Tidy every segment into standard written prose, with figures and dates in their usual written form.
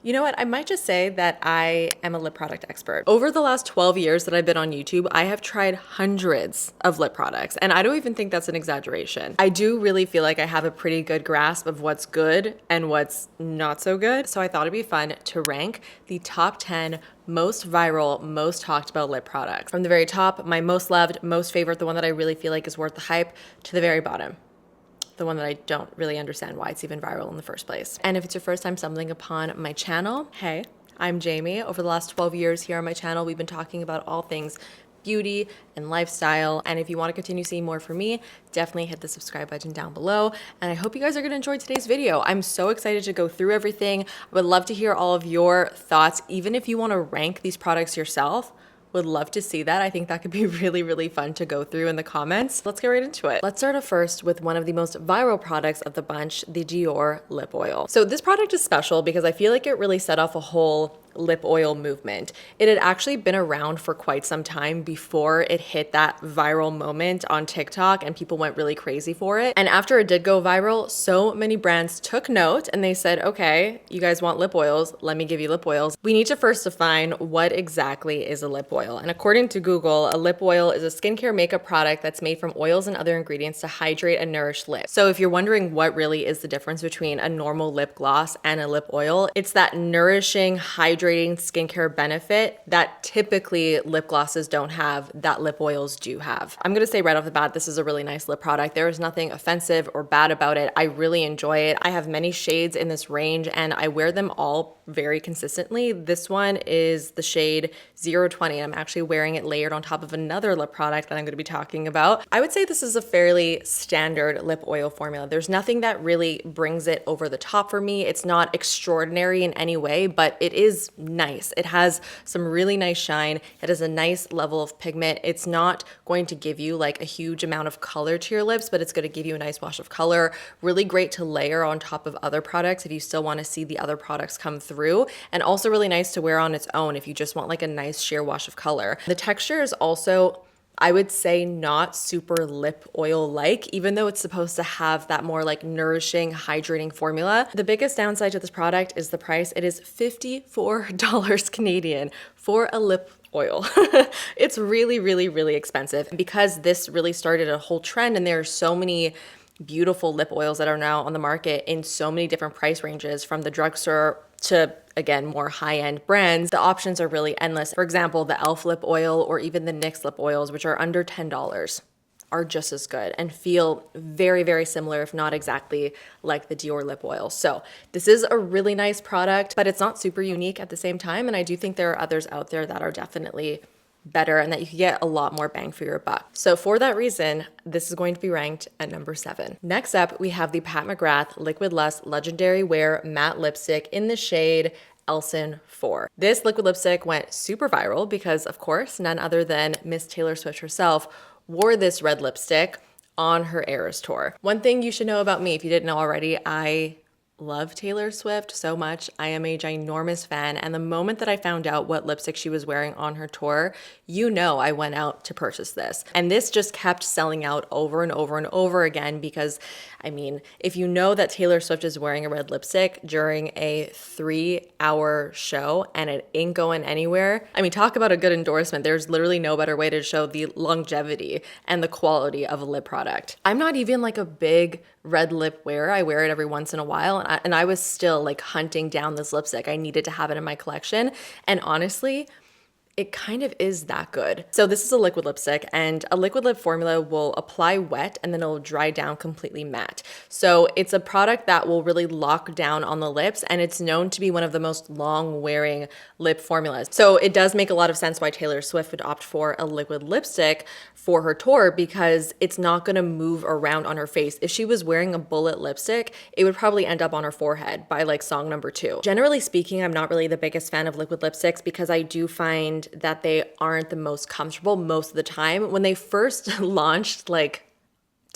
You know what? I might just say that I am a lip product expert. Over the last 12 years that I've been on YouTube, I have tried hundreds of lip products, and I don't even think that's an exaggeration. I do really feel like I have a pretty good grasp of what's good and what's not so good. So I thought it'd be fun to rank the top 10 most viral, most talked about lip products. From the very top, my most loved, most favorite, the one that I really feel like is worth the hype, to the very bottom, the one that I don't really understand why it's even viral in the first place. And if it's your first time stumbling upon my channel, hey, I'm Jamie. Over the last 12 years here on my channel, we've been talking about all things beauty and lifestyle. And if you want to continue seeing more from me, definitely hit the subscribe button down below. And I hope you guys are going to enjoy today's video. I'm so excited to go through everything. I would love to hear all of your thoughts, even if you want to rank these products yourself. Would love to see that. I think that could be really, really fun to go through in the comments. Let's get right into it. Let's start off first with one of the most viral products of the bunch, the Dior lip oil. So this product is special because I feel like it really set off a whole lip oil movement. It had actually been around for quite some time before it hit that viral moment on TikTok and people went really crazy for it. And after it did go viral, so many brands took note and they said, okay, you guys want lip oils, let me give you lip oils. We need to first define what exactly is a lip oil. And according to Google, a lip oil is a skincare makeup product that's made from oils and other ingredients to hydrate and nourish lips. So if you're wondering what really is the difference between a normal lip gloss and a lip oil, it's that nourishing, hydrating skincare benefit that typically lip glosses don't have, that lip oils do have. I'm gonna say right off the bat, this is a really nice lip product. There is nothing offensive or bad about it. I really enjoy it. I have many shades in this range and I wear them all very consistently. This one is the shade 020. I'm actually wearing it layered on top of another lip product that I'm gonna be talking about. I would say this is a fairly standard lip oil formula. There's nothing that really brings it over the top for me. It's not extraordinary in any way, but it is nice. It has some really nice shine. It has a nice level of pigment. It's not going to give you like a huge amount of color to your lips, but it's going to give you a nice wash of color. Really great to layer on top of other products if you still want to see the other products come through, and also really nice to wear on its own if you just want like a nice sheer wash of color. The texture is also, I would say, not super lip oil like, even though it's supposed to have that more like nourishing, hydrating formula. The biggest downside to this product is the price. It is $54 Canadian for a lip oil. It's really, really, really expensive. Because this really started a whole trend and there are so many beautiful lip oils that are now on the market in so many different price ranges, from the drugstore to, again, more high-end brands. The options are really endless. For example, the e.l.f. lip oil or even the NYX lip oils, which are under $10, are just as good and feel very, very similar, if not exactly like the Dior lip oil. So this is a really nice product, but it's not super unique at the same time. And I do think there are others out there that are definitely better and that you can get a lot more bang for your buck. So for that reason, this is going to be ranked at number 7. Next up, we have the Pat McGrath Liquid Lust Legendary Wear Matte Lipstick in the shade Elson 4. This liquid lipstick went super viral because, of course, none other than Miss Taylor Swift herself wore this red lipstick on her Eras tour. One thing you should know about me, if you didn't know already, I love Taylor Swift so much. I am a ginormous fan, and the moment that I found out what lipstick she was wearing on her tour, you know I went out to purchase this. And this just kept selling out over and over and over again because, I mean, if you know that Taylor Swift is wearing a red lipstick during a 3-hour show and it ain't going anywhere, I mean, talk about a good endorsement. There's literally no better way to show the longevity and the quality of a lip product. I'm not even like a big red lip wearer. I wear it every once in a while, and I was still like hunting down this lipstick. I needed to have it in my collection, and honestly, it kind of is that good. So this is a liquid lipstick, and a liquid lip formula will apply wet and then it'll dry down completely matte. So it's a product that will really lock down on the lips, and it's known to be one of the most long wearing lip formulas. So it does make a lot of sense why Taylor Swift would opt for a liquid lipstick for her tour, because it's not gonna move around on her face. If she was wearing a bullet lipstick, it would probably end up on her forehead by like song number 2. Generally speaking, I'm not really the biggest fan of liquid lipsticks because I do find that they aren't the most comfortable most of the time. When they first launched like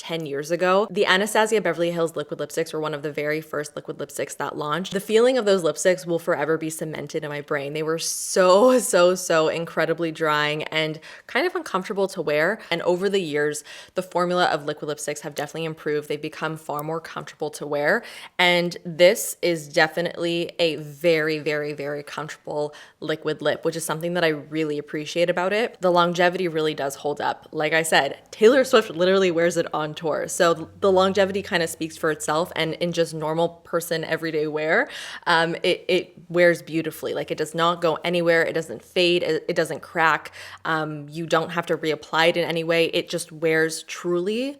10 years ago. The Anastasia Beverly Hills liquid lipsticks were one of the very first liquid lipsticks that launched. The feeling of those lipsticks will forever be cemented in my brain. They were so incredibly drying and kind of uncomfortable to wear. And over the years, the formula of liquid lipsticks have definitely improved. They've become far more comfortable to wear. And this is definitely a very comfortable liquid lip, which is something that I really appreciate about it. The longevity really does hold up. Like I said, Taylor Swift literally wears it on tour. So the longevity kind of speaks for itself, and in just normal person everyday wear, it wears beautifully. Like, it does not go anywhere. It doesn't fade. It doesn't crack. You don't have to reapply it in any way. It just wears truly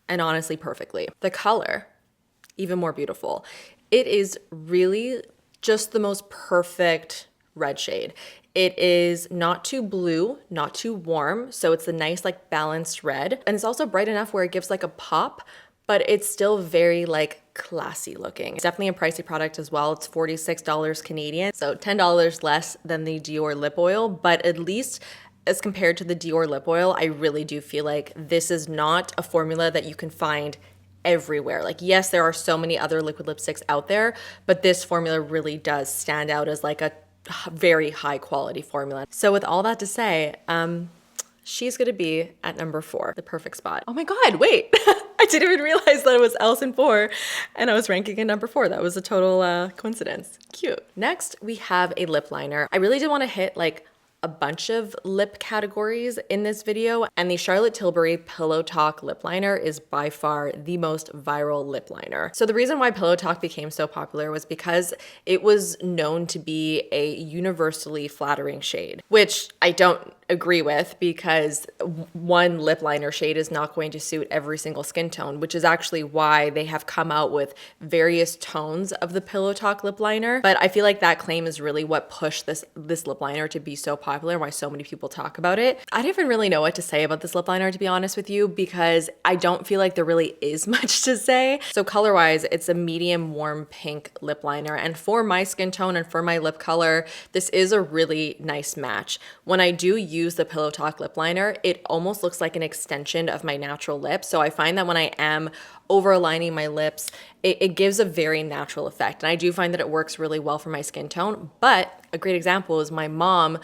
and honestly perfectly. The color, even more beautiful. It is really just the most perfect red shade. It is not too blue, not too warm. So it's a nice, like, balanced red. And it's also bright enough where it gives like a pop, but it's still very like classy looking. It's definitely a pricey product as well. It's $46 Canadian, so $10 less than the Dior lip oil, but at least as compared to the Dior lip oil, I really do feel like this is not a formula that you can find everywhere. Like, yes, there are so many other liquid lipsticks out there, but this formula really does stand out as like a very high quality formula. So with all that to say, she's gonna be at number 4, the perfect spot. Oh my God, wait. I didn't even realize that it was Elson 4 and I was ranking at number 4. That was a total coincidence. Cute. Next, we have a lip liner. I really did want to hit like a bunch of lip categories in this video, and the Charlotte Tilbury Pillow Talk lip liner is by far the most viral lip liner. So the reason why Pillow Talk became so popular was because it was known to be a universally flattering shade, which I don't agree with, because one lip liner shade is not going to suit every single skin tone, which is actually why they have come out with various tones of the Pillow Talk lip liner. But I feel like that claim is really what pushed this lip liner to be so popular, why so many people talk about it. I don't even really know what to say about this lip liner, to be honest with you, because I don't feel like there really is much to say. So color-wise, it's a medium warm pink lip liner, and for my skin tone and for my lip color, this is a really nice match. When I do use the Pillow Talk lip liner, it almost looks like an extension of my natural lips. So I find that when I am over-aligning my lips, it gives a very natural effect. And I do find that it works really well for my skin tone. But a great example is my mom,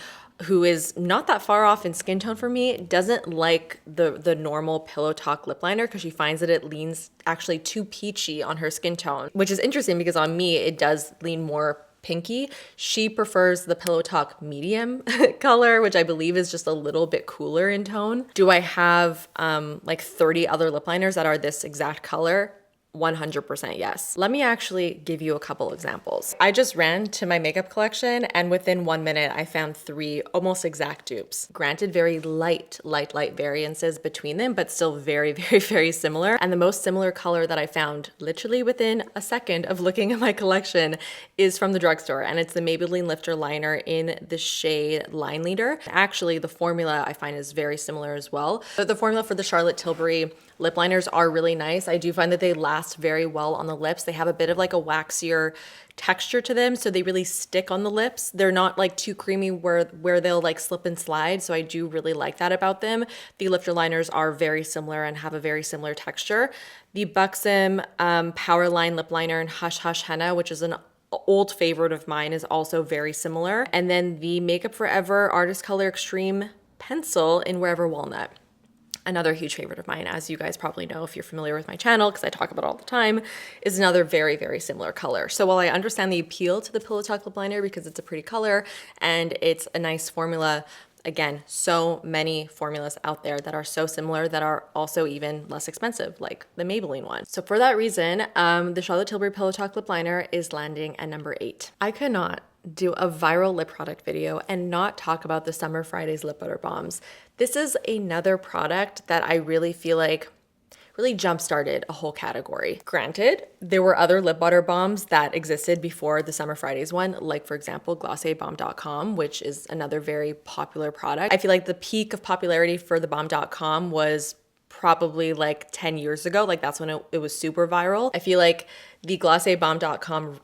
who is not that far off in skin tone for me, doesn't like the normal Pillow Talk lip liner because she finds that it leans actually too peachy on her skin tone, which is interesting because on me, it does lean more pinky. She prefers the Pillow Talk medium color, which I believe is just a little bit cooler in tone. Do I have like 30 other lip liners that are this exact color? 100% yes. Let me actually give you a couple examples. I just ran to my makeup collection, and within 1 minute, I found 3 almost exact dupes. Granted, very light variances between them, but still very similar. And the most similar color that I found literally within a second of looking at my collection is from the drugstore, and it's the Maybelline Lifter Liner in the shade Line Leader. Actually, the formula I find is very similar as well. But the formula for the Charlotte Tilbury lip liners are really nice. I do find that they last very well on the lips. They have a bit of like a waxier texture to them, so they really stick on the lips. They're not like too creamy where they'll like slip and slide, so I do really like that about them. The lifter liners are very similar and have a very similar texture. The Buxom Powerline lip liner in Hush Hush Henna, which is an old favorite of mine, is also very similar. And then the Makeup Forever Artist Color Extreme pencil in Wherever Walnut. Another huge favorite of mine, as you guys probably know if you're familiar with my channel, because I talk about it all the time, is another very similar color. So while I understand the appeal to the Pillow Talk lip liner because it's a pretty color and it's a nice formula, again, so many formulas out there that are so similar that are also even less expensive, like the Maybelline one. So for that reason, the Charlotte Tilbury Pillow Talk lip liner is landing at number 8. I could not do a viral lip product video and not talk about the Summer Fridays lip butter bombs. This is another product that I really feel like really jump-started a whole category. Granted, there were other lip butter bombs that existed before the Summer Fridays one, like for example, GlacéBomb.com, which is another very popular product. I feel like the peak of popularity for the Bomb.com was probably like 10 years ago. Like that's when it was super viral. I feel like the GlacéBomb.com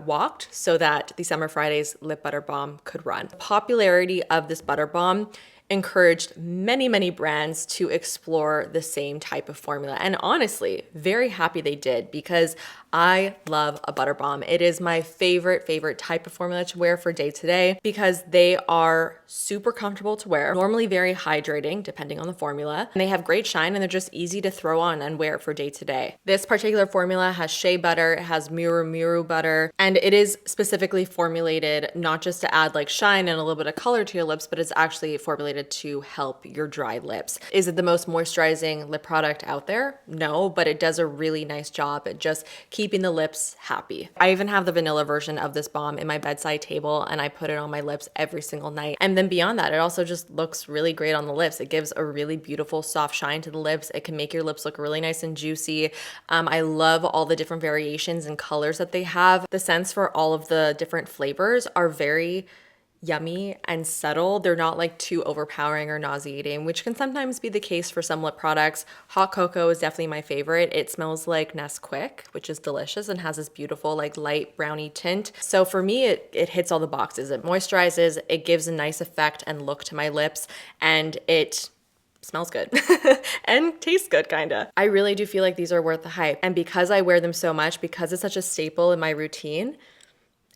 walked so that the Summer Fridays lip butter bomb could run. The popularity of this butter bomb encouraged many, many brands to explore the same type of formula. And honestly, very happy they did, because I love a butter bomb. It is my favorite type of formula to wear for day to day, because they are super comfortable to wear, normally very hydrating depending on the formula, and they have great shine, and they're just easy to throw on and wear for day to day. This particular formula has shea butter, it has miru butter, and it is specifically formulated not just to add like shine and a little bit of color to your lips, but it's actually formulated to help your dry lips. Is it the most moisturizing lip product out there? No, but it does a really nice job at just keeping the lips happy. I even have the vanilla version of this balm in my bedside table, and I put it on my lips every single night. And then beyond that, it also just looks really great on the lips. It gives a really beautiful soft shine to the lips. It can make your lips look really nice and juicy. I love all the different variations and colors that they have. The scents for all of the different flavors are very yummy and subtle. They're not like too overpowering or nauseating, which can sometimes be the case for some lip products. Hot cocoa is definitely my favorite. It smells like Nesquik, which is delicious and has this beautiful like light brownie tint. So for me, it hits all the boxes. It moisturizes, it gives a nice effect and look to my lips, and it smells good and tastes good, kinda. I really do feel like these are worth the hype. And because I wear them so much, because it's such a staple in my routine,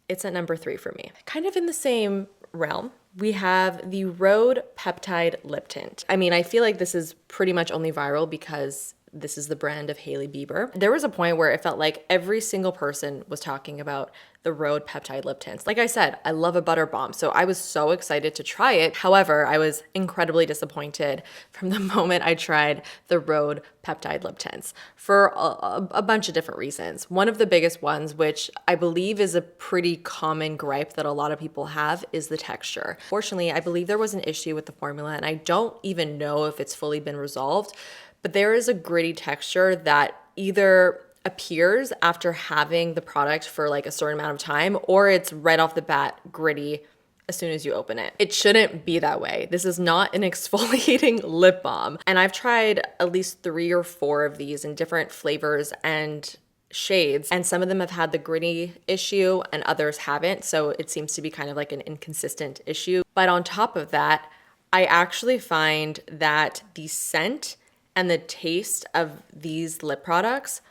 it's at number 3 for me. Kind of in the same realm, we have the Rhode Peptide Lip Tint. I mean, I feel like this is pretty much only viral because this is the brand of Hailey Bieber. There was a point where it felt like every single person was talking about the Rhode Peptide Lip Tints. Like I said, I love a butter bomb, so I was so excited to try it. However, I was incredibly disappointed from the moment I tried the Rhode Peptide Lip Tints for a bunch of different reasons. One of the biggest ones, which I believe is a pretty common gripe that a lot of people have, is the texture. Fortunately, I believe there was an issue with the formula, and I don't even know if it's fully been resolved, but there is a gritty texture that either appears after having the product for like a certain amount of time, or it's right off the bat gritty as soon as you open it. It shouldn't be that way. This is not an exfoliating lip balm. And I've tried at least 3 or 4 of these in different flavors and shades, and some of them have had the gritty issue and others haven't. So it seems to be kind of like an inconsistent issue. But on top of that, I actually find that the scent and the taste of these lip products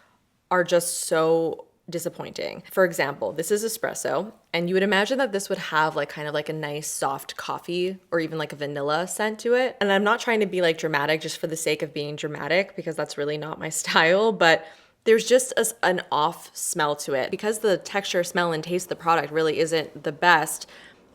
are just so disappointing. For example, this is espresso, and you would imagine that this would have like kind of like a nice soft coffee or even like a vanilla scent to it. And I'm not trying to be like dramatic just for the sake of being dramatic, because that's really not my style, but there's just an off smell to it. Because the texture, smell, and taste of the product really isn't the best,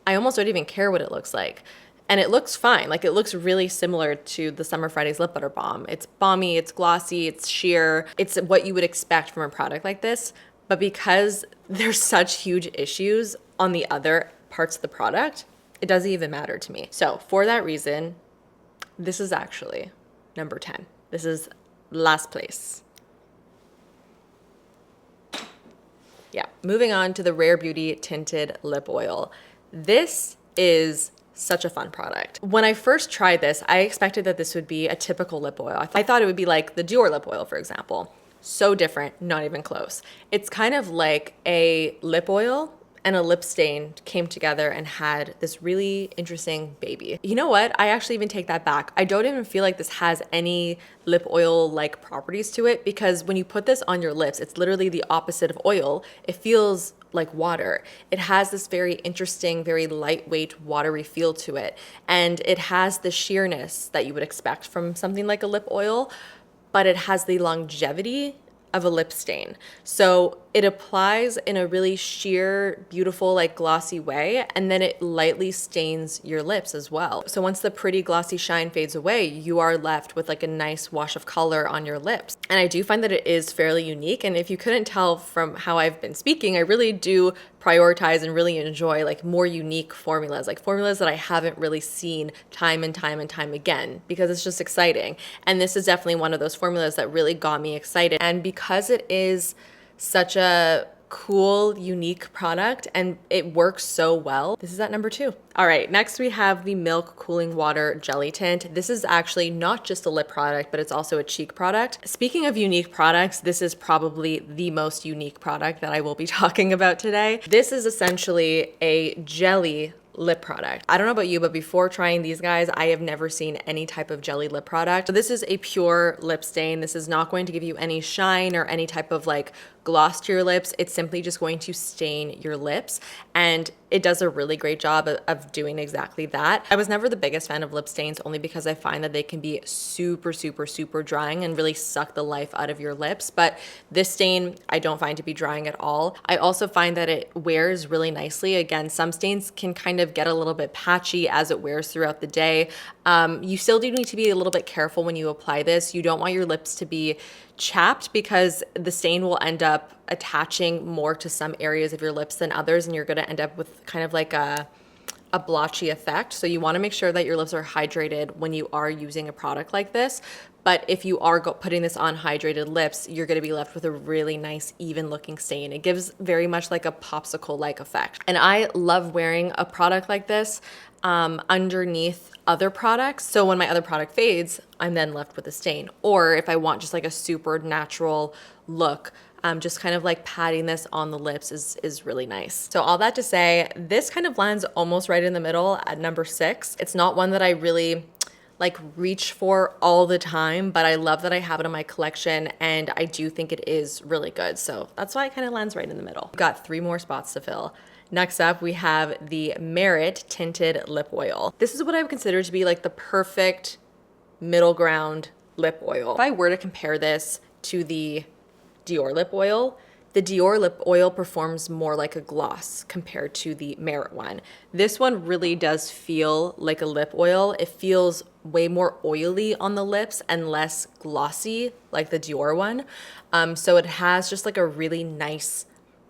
I almost don't even care what it looks like. And it looks fine. Like, it looks really similar to the Summer Fridays Lip Butter Balm. It's balmy, it's glossy, it's sheer. It's what you would expect from a product like this. But because there's such huge issues on the other parts of the product, it doesn't even matter to me. So for that reason, this is actually number 10. This is last place. Yeah, moving on to the Rare Beauty Tinted Lip Oil. This is such a fun product. When I first tried this, I expected that this would be a typical lip oil. I thought it would be like the Dior lip oil, for example. So different, not even close. It's kind of like a lip oil and a lip stain came together and had this really interesting baby. You know what? I actually even take that back. I don't even feel like this has any lip oil-like properties to it, because when you put this on your lips, it's literally the opposite of oil. It feels like water. It has this very interesting, very lightweight, watery feel to it. And it has the sheerness that you would expect from something like a lip oil, but it has the longevity of a lip stain. So it applies in a really sheer, beautiful, like glossy way, and then it lightly stains your lips as well. So once the pretty glossy shine fades away, you are left with like a nice wash of color on your lips. And I do find that it is fairly unique. And if you couldn't tell from how I've been speaking, I really do prioritize and really enjoy like more unique formulas, like formulas that I haven't really seen time and time and time again, because it's just exciting. And this is definitely one of those formulas that really got me excited. And because it is such a cool, unique product and it works so well, this is at number 2. All right, next we have the Milk Cooling Water Jelly Tint. This is actually not just a lip product, but it's also a cheek product. Speaking of unique products, this is probably the most unique product that I will be talking about today. This is essentially a jelly lip product. I don't know about you, but before trying these guys, I have never seen any type of jelly lip product. So this is a pure lip stain. This is not going to give you any shine or any type of like gloss to your lips. It's simply just going to stain your lips, and it does a really great job of doing exactly that. I was never the biggest fan of lip stains, only because I find that they can be super, super, super drying and really suck the life out of your lips. But this stain, I don't find to be drying at all. I also find that it wears really nicely. Again, some stains can kind of get a little bit patchy as it wears throughout the day. You still do need to be a little bit careful when you apply this. You don't want your lips to be chapped, because the stain will end up attaching more to some areas of your lips than others, and you're going to end up with kind of like a blotchy effect. So you want to make sure that your lips are hydrated when you are using a product like this. But if you are putting this on hydrated lips, you're going to be left with a really nice, even looking stain. It gives very much like a popsicle-like effect. And I love wearing a product like this underneath other products. So when my other product fades, I'm then left with a stain. Or if I want just like a super natural look, just kind of like patting this on the lips is really nice. So all that to say, this kind of lands almost right in the middle at number 6. It's not one that I really like reach for all the time, but I love that I have it in my collection, and I do think it is really good. So that's why it kind of lands right in the middle. We've got 3 more spots to fill. Next up, we have the Merit Tinted Lip Oil. This is what I would consider to be like the perfect middle ground lip oil. If I were to compare this to the Dior lip oil, the Dior lip oil performs more like a gloss compared to the Merit one. This one really does feel like a lip oil. It feels way more oily on the lips and less glossy like the Dior one. So it has just like a really nice,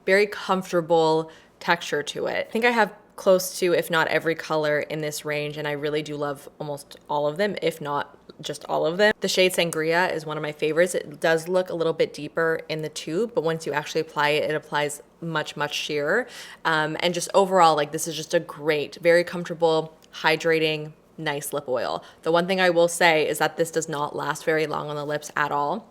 very comfortable texture to it. I think I have close to, if not every color in this range, and I really do love almost all of them, if not just all of them. The shade Sangria is one of my favorites. It does look a little bit deeper in the tube, but once you actually apply it, it applies much, much sheerer. And just overall, like, this is just a great, very comfortable, hydrating, nice lip oil. The one thing I will say is that this does not last very long on the lips at all.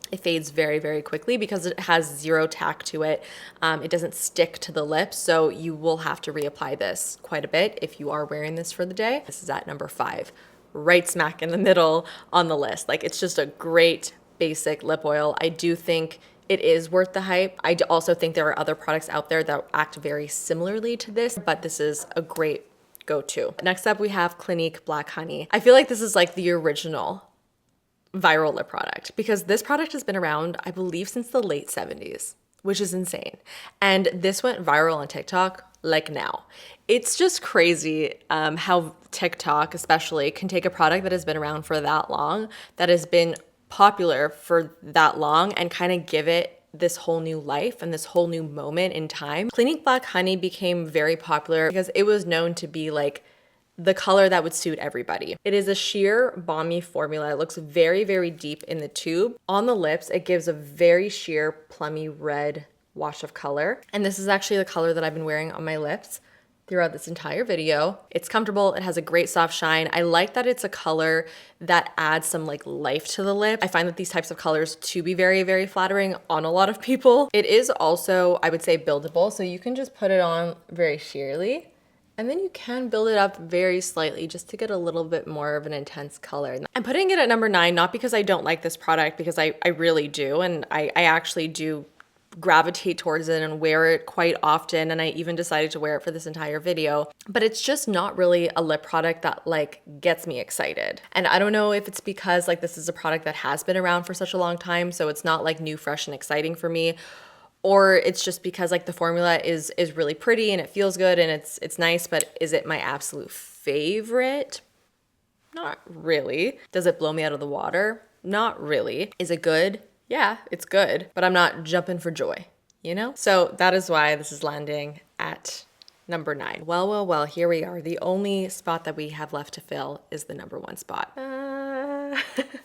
It fades very, very quickly because it has zero tack to it. It doesn't stick to the lips, so you will have to reapply this quite a bit if you are wearing this for the day. This is at number 5, right smack in the middle on the list. Like, it's just a great basic lip oil. I do think it is worth the hype. I also think there are other products out there that act very similarly to this, but this is a great go-to. Next up, we have Clinique Black Honey. I feel like this is like the original viral lip product, because this product has been around, I believe, since the late 70s, which is insane. And this went viral on TikTok like now. It's just crazy how TikTok especially can take a product that has been around for that long, that has been popular for that long, and kind of give it this whole new life and this whole new moment in time. Clinique Black Honey became very popular because it was known to be like the color that would suit everybody. It is a sheer, balmy formula. It looks very, very deep in the tube. On the lips, it gives a very sheer, plummy red wash of color. And this is actually the color that I've been wearing on my lips throughout this entire video. It's comfortable. It has a great soft shine. I like that it's a color that adds some like life to the lip. I find that these types of colors to be very, very flattering on a lot of people. It is also, I would say, buildable. So you can just put it on very sheerly, and then you can build it up very slightly just to get a little bit more of an intense color. I'm putting it at number 9, not because I don't like this product, because I really do. And I actually do gravitate towards it and wear it quite often. And I even decided to wear it for this entire video. But it's just not really a lip product that like gets me excited. And I don't know if it's because like this is a product that has been around for such a long time, so it's not like new, fresh, and exciting for me. Or it's just because like the formula is really pretty and it feels good and it's nice, but is it my absolute favorite? Not really. Does it blow me out of the water? Not really. Is it good? Yeah, it's good, but I'm not jumping for joy, you know? So that is why this is landing at number 9. Well, here we are. The only spot that we have left to fill is the number 1 spot.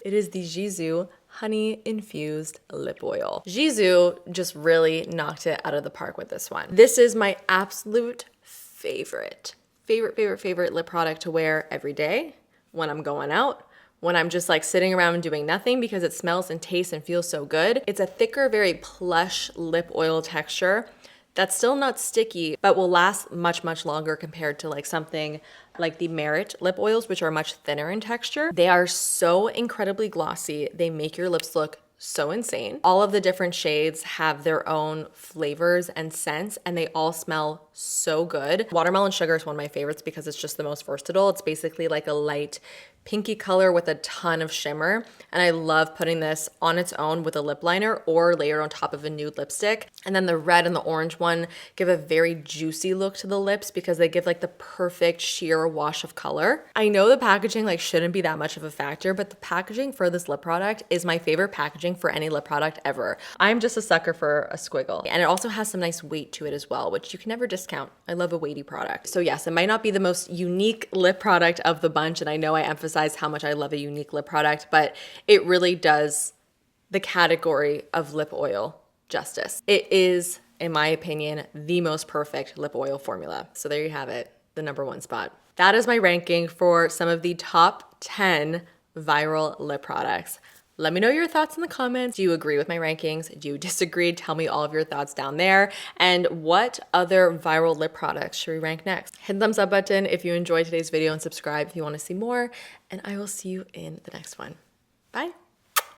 It is the Jisoo Honey Infused Lip Oil. Jisoo just really knocked it out of the park with this one. This is my absolute favorite lip product to wear every day when I'm going out, when I'm just like sitting around doing nothing, because it smells and tastes and feels so good. It's a thicker, very plush lip oil texture that's still not sticky, but will last much, much longer compared to like something like the Merit lip oils, which are much thinner in texture. They are so incredibly glossy. They make your lips look so insane. All of the different shades have their own flavors and scents, and they all smell so good. Watermelon Sugar is one of my favorites because it's just the most versatile. It's basically like a light pinky color with a ton of shimmer. And I love putting this on its own with a lip liner or layered on top of a nude lipstick. And then the red and the orange one give a very juicy look to the lips because they give like the perfect sheer wash of color. I know the packaging like shouldn't be that much of a factor, but the packaging for this lip product is my favorite packaging for any lip product ever. I'm just a sucker for a squiggle. And it also has some nice weight to it as well, which you can never discount. I love a weighty product. So yes, it might not be the most unique lip product of the bunch, and I know I emphasize how much I love a unique lip product, but it really does the category of lip oil justice. It is, in my opinion, the most perfect lip oil formula. So there you have it, the #1 spot. That is my ranking for some of the top 10 viral lip products. Let me know your thoughts in the comments. Do you agree with my rankings? Do you disagree? Tell me all of your thoughts down there. And what other viral lip products should we rank next? Hit the thumbs up button if you enjoyed today's video and subscribe if you want to see more. And I will see you in the next one. Bye.